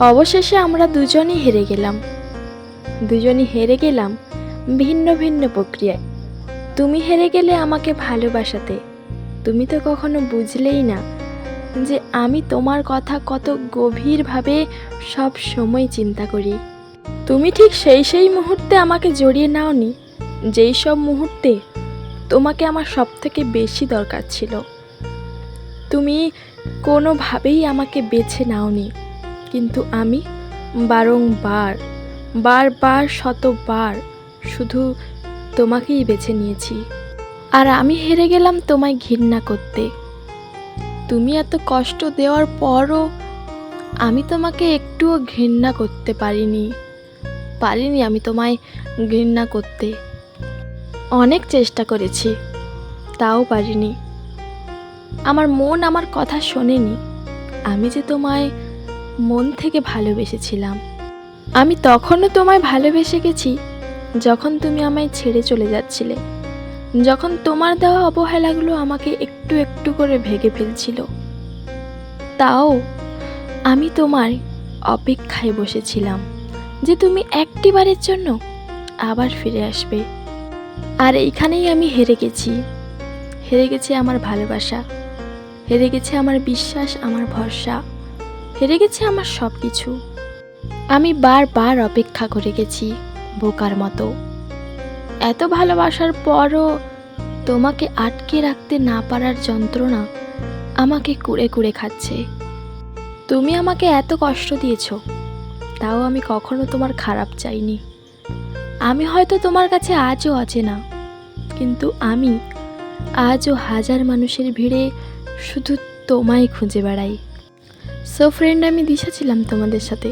অবশেষে আমরা দুজনই হেরে গেলাম ভিন্ন ভিন্ন প্রক্রিয়ায়। তুমি হেরে গেলে আমাকে ভালোবাসাতে। তুমি তো কখনো বুঝলেই না যে আমি তোমার কথা কত গভীরভাবে সব সময় চিন্তা করি। তুমি ঠিক সেই মুহূর্তে আমাকে জড়িয়ে নাওনি যেই সব মুহূর্তে তোমাকে আমার সব থেকে বেশি দরকার ছিল। তুমি কোনোভাবেই আমাকে বেছে নাওনি, কিন্তু আমি বারবার শতবার শুধু তোমাকেই বেছে নিয়েছি। আর আমি হেরে গেলাম তোমায় ঘৃণা করতে। তুমি এত কষ্ট দেওয়ার পরও আমি তোমাকে একটুও ঘৃণা করতে পারিনি আমি তোমায় ঘৃণা করতে। অনেক চেষ্টা করেছি, তাও পারিনি। আমার মন আমার কথা শোনেনি। আমি যে তোমায় মন থেকে ভালোবেসেছিলাম। আমি তখনও তোমায় ভালোবেসে গেছি যখন তুমি আমায় ছেড়ে চলে যাচ্ছিলে, যখন তোমার দেওয়া অবহেলাগুলো আমাকে একটু একটু করে ভেঙে ফেলছিল। তাও আমি তোমার অপেক্ষায় বসেছিলাম যে তুমি একটিবারের জন্য আবার ফিরে আসবে। আর এইখানেই আমি হেরে গেছি আমার ভালোবাসা, হেরে গেছে আমার বিশ্বাস, আমার ভরসা, হেরে গেছে আমার সব কিছু। আমি বারবার অপেক্ষা করে গেছি বোকার মতো। এত ভালোবাসার পরও তোমাকে আটকে রাখতে না পারার যন্ত্রণা আমাকে কুড়ে কুড়ে খাচ্ছে। তুমি আমাকে এত কষ্ট দিয়েছো, তাও আমি কখনো তোমার খারাপ চাইনি। আমি হয়তো তোমার কাছে আজও অচেনা, কিন্তু আমি আজও হাজার মানুষের ভিড়ে শুধু তোমায় খুঁজে বেড়াই। সো ফ্রেন্ড, আমি দিশা ছিলাম তোমাদের সাথে।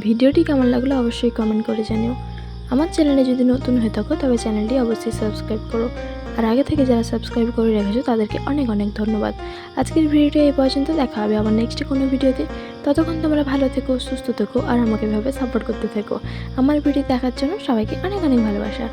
ভিডিওটি কেমন লাগলো অবশ্যই কমেন্ট করে জানিও। আমার চ্যানেলে যদি নতুন হয়ে থাকো তবে চ্যানেলটি অবশ্যই সাবস্ক্রাইব করো। আর আগে থেকে যারা সাবস্ক্রাইব করে রেখেছো তাদেরকে অনেক অনেক ধন্যবাদ। আজকের ভিডিওটা এই পর্যন্ত, দেখা হবে আবার নেক্সট কোনো ভিডিওতে। ততক্ষণ তোমরা ভালো থেকো, সুস্থ থেকো আর আমাকে এভাবে সাপোর্ট করতে থেকো। আমার ভিডিও দেখার জন্য সবাইকে অনেক অনেক ভালোবাসা।